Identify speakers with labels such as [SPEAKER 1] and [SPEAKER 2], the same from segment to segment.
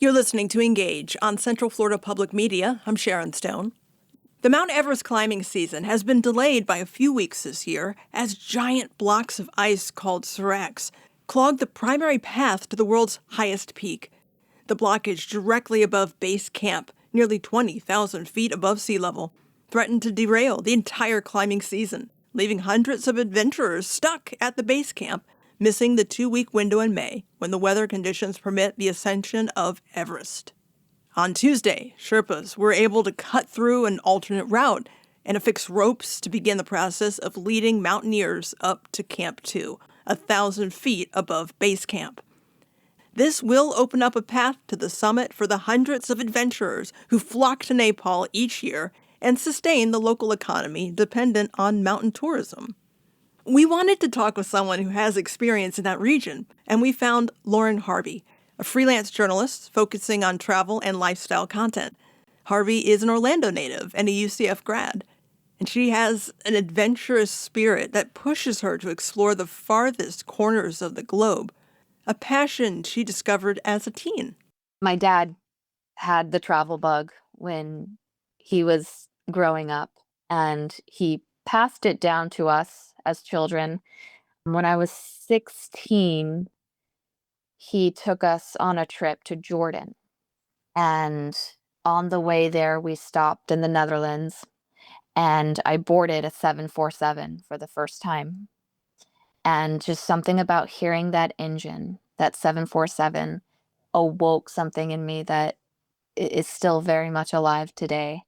[SPEAKER 1] You're listening to Engage on Central Florida Public Media. I'm Sharon Stone. The Mount Everest climbing season has been delayed by a few weeks this year as giant blocks of ice called seracs clog the primary path to the world's highest peak. The blockage directly above base camp, nearly 20,000 feet above sea level, threatened to derail the entire climbing season, leaving hundreds of adventurers stuck at the base camp, missing the 2-week window in May when the weather conditions permit the ascension of Everest. On Tuesday, Sherpas were able to cut through an alternate route and affix ropes to begin the process of leading mountaineers up to Camp 2, 1,000 feet above base camp. This will open up a path to the summit for the hundreds of adventurers who flock to Nepal each year and sustain the local economy dependent on mountain tourism. We wanted to talk with someone who has experience in that region, and we found Lauren Harvey, a freelance journalist focusing on travel and lifestyle content. Harvey is an Orlando native and a UCF grad, and she has an adventurous spirit that pushes her to explore the farthest corners of the globe, a passion she discovered as a teen.
[SPEAKER 2] My dad had the travel bug when he was growing up, and he passed it down to us as children. When I was 16, he took us on a trip to Jordan. And on the way there, we stopped in the Netherlands, and I boarded a 747 for the first time. And just something about hearing that engine, that 747, awoke something in me that is still very much alive today.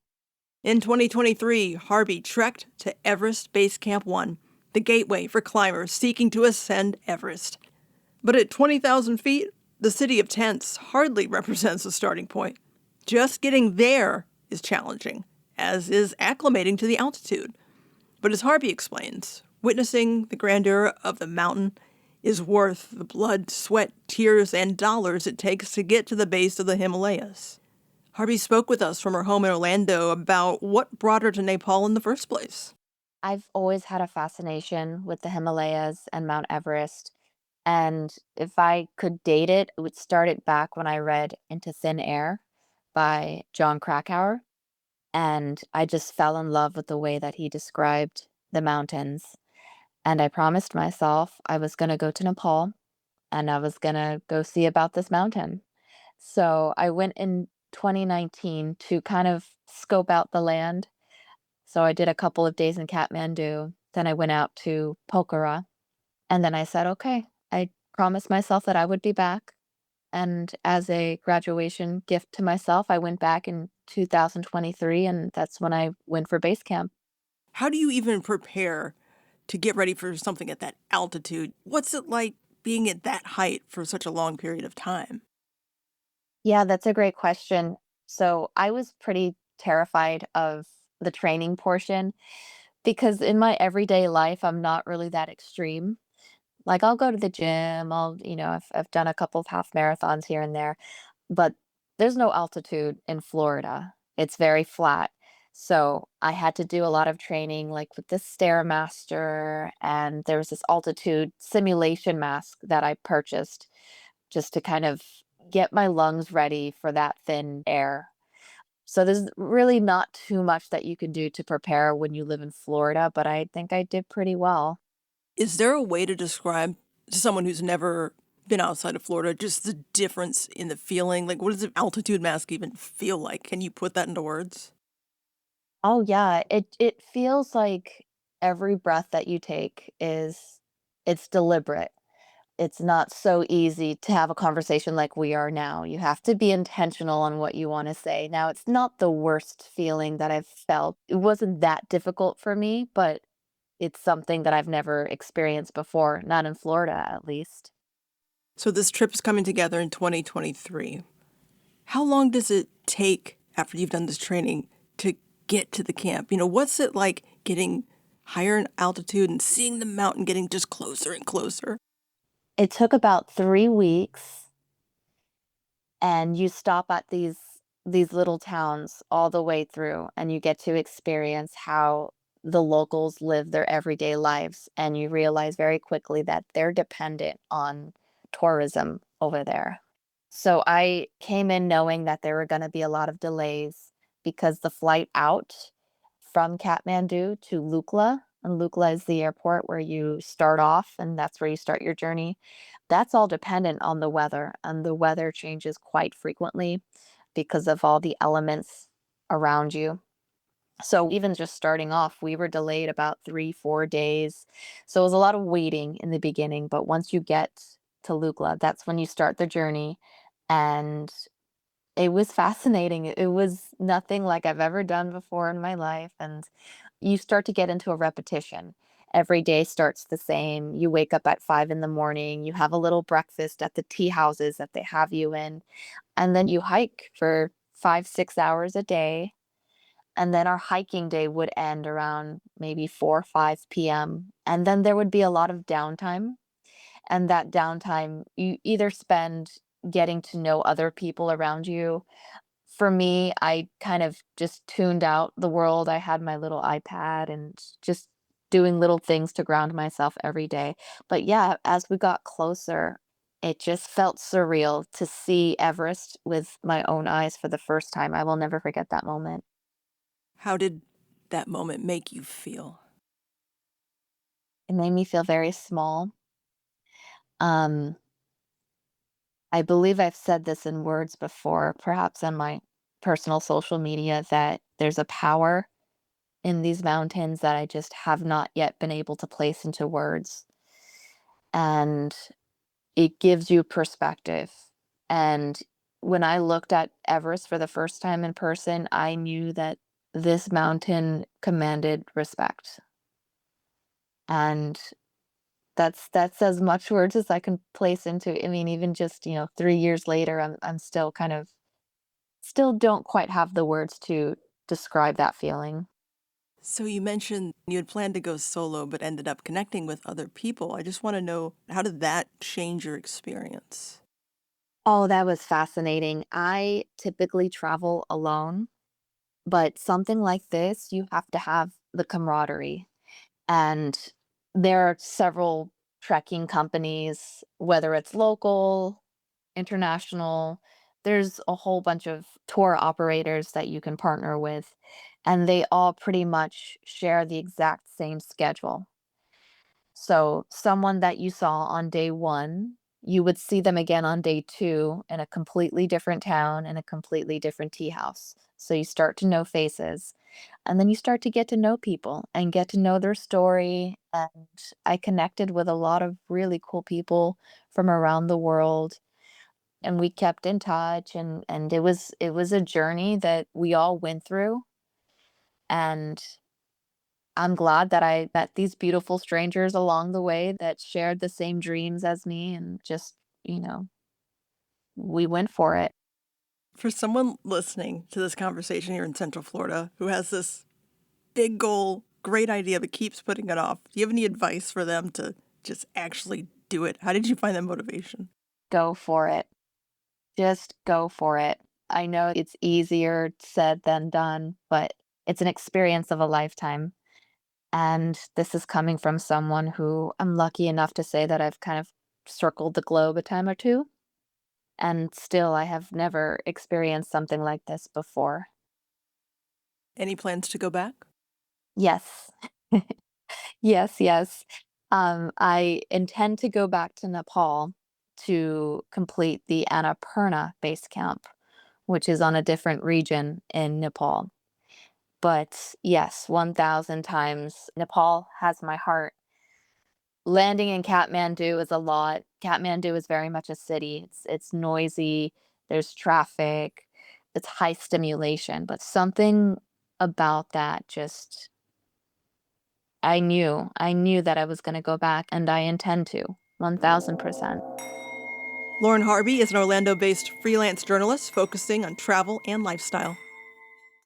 [SPEAKER 1] In 2023, Harvey trekked to Everest Base Camp 1, the gateway for climbers seeking to ascend Everest. But at 20,000 feet, the city of tents hardly represents a starting point. Just getting there is challenging, as is acclimating to the altitude. But as Harvey explains, witnessing the grandeur of the mountain is worth the blood, sweat, tears, and dollars it takes to get to the base of the Himalayas. Harvey spoke with us from her home in Orlando about what brought her to Nepal in the first place.
[SPEAKER 2] I've always had a fascination with the Himalayas and Mount Everest. And if I could date it, it would start it back when I read Into Thin Air by John Krakauer. And I just fell in love with the way that he described the mountains. And I promised myself I was going to go to Nepal and I was going to go see about this mountain. So I went in 2019 to kind of scope out the land. So I did a couple of days in Kathmandu. Then I went out to Pokhara. And then I said, okay, I promised myself that I would be back. And as a graduation gift to myself, I went back in 2023, and that's when I went for base camp.
[SPEAKER 1] How do you even prepare to get ready for something at that altitude? What's it like being at that height for such a long period of time?
[SPEAKER 2] Yeah, that's a great question. So I was pretty terrified of the training portion because in my everyday life, I'm not really that extreme. Like I'll go to the gym, I've done a couple of half marathons here and there, but there's no altitude in Florida. It's very flat. So I had to do a lot of training, like with this Stairmaster, and there was this altitude simulation mask that I purchased just to kind of get my lungs ready for that thin air. So there's really not too much that you can do to prepare when you live in Florida, but I think I did pretty well.
[SPEAKER 1] Is there a way to describe to someone who's never been outside of Florida just the difference in the feeling? Like, what does an altitude mask even feel like? Can you put that into words?
[SPEAKER 2] Oh yeah, it feels like every breath that you take it's deliberate. It's not so easy to have a conversation like we are now. You have to be intentional on what you want to say. Now, it's not the worst feeling that I've felt. It wasn't that difficult for me, but it's something that I've never experienced before, not in Florida at least.
[SPEAKER 1] So, this trip is coming together in 2023. How long does it take after you've done this training to get to the camp? What's it like getting higher in altitude and seeing the mountain getting just closer and closer?
[SPEAKER 2] It took about 3 weeks, and you stop at these little towns all the way through, and you get to experience how the locals live their everyday lives, and you realize very quickly that they're dependent on tourism over there. So I came in knowing that there were gonna be a lot of delays because the flight out from Kathmandu to Lukla, and Lukla is the airport where you start off, and that's where you start your journey. That's all dependent on the weather, and the weather changes quite frequently because of all the elements around you. So even just starting off, we were delayed about 3, 4 days. So it was a lot of waiting in the beginning, but once you get to Lukla, that's when you start the journey, and it was fascinating. It was nothing like I've ever done before in my life, and you start to get into a repetition. Every day starts the same. You wake up at 5 in the morning, you have a little breakfast at the tea houses that they have you in, and then you hike for 5, 6 hours a day, and then our hiking day would end around maybe 4, 5 PM, and then there would be a lot of downtime, and that downtime, you either spend getting to know other people around you. For me, I kind of just tuned out the world. I had my little iPad and just doing little things to ground myself every day. But yeah, as we got closer, it just felt surreal to see Everest with my own eyes for the first time. I will never forget that moment.
[SPEAKER 1] How did that moment make you feel?
[SPEAKER 2] It made me feel very small. Um, I believe I've said this in words before, perhaps on my personal social media, that there's a power in these mountains that I just have not yet been able to place into words. And it gives you perspective. And when I looked at Everest for the first time in person, I knew that this mountain commanded respect. And that's as much words as I can place into. I mean, even just, 3 years later, I'm still kind of still don't quite have the words to describe that feeling.
[SPEAKER 1] So you mentioned you had planned to go solo but ended up connecting with other people. I just want to know, how did that change your experience?
[SPEAKER 2] Oh, that was fascinating. I typically travel alone, but something like this, you have to have the camaraderie. And there are several trekking companies, whether it's local, international, there's a whole bunch of tour operators that you can partner with, and they all pretty much share the exact same schedule. So, someone that you saw on day 1, you would see them again on day 2 in a completely different town, in a completely different tea house. So, you start to know faces, and then you start to get to know people and get to know their story, and I connected with a lot of really cool people from around the world, and we kept in touch, and it was a journey that we all went through, and I'm glad that I met these beautiful strangers along the way that shared the same dreams as me, and just, you know, we went for it.
[SPEAKER 1] For someone listening to this conversation here in Central Florida who has this big goal, great idea, but keeps putting it off, do you have any advice for them to just actually do it? How did you find that motivation?
[SPEAKER 2] Go for it. Just go for it. I know it's easier said than done, but it's an experience of a lifetime. And this is coming from someone who I'm lucky enough to say that I've kind of circled the globe a time or two. And still, I have never experienced something like this before.
[SPEAKER 1] Any plans to go back?
[SPEAKER 2] Yes. Yes, yes. I intend to go back to Nepal to complete the Annapurna base camp, which is on a different region in Nepal. But yes, 1000 times. Nepal has my heart. Landing in Kathmandu is a lot. Kathmandu is very much a city. It's noisy, there's traffic, it's high stimulation, but something about that just I knew that I was gonna go back, and I intend to, 1000%.
[SPEAKER 1] Lauren Harvey is an Orlando based freelance journalist focusing on travel and lifestyle.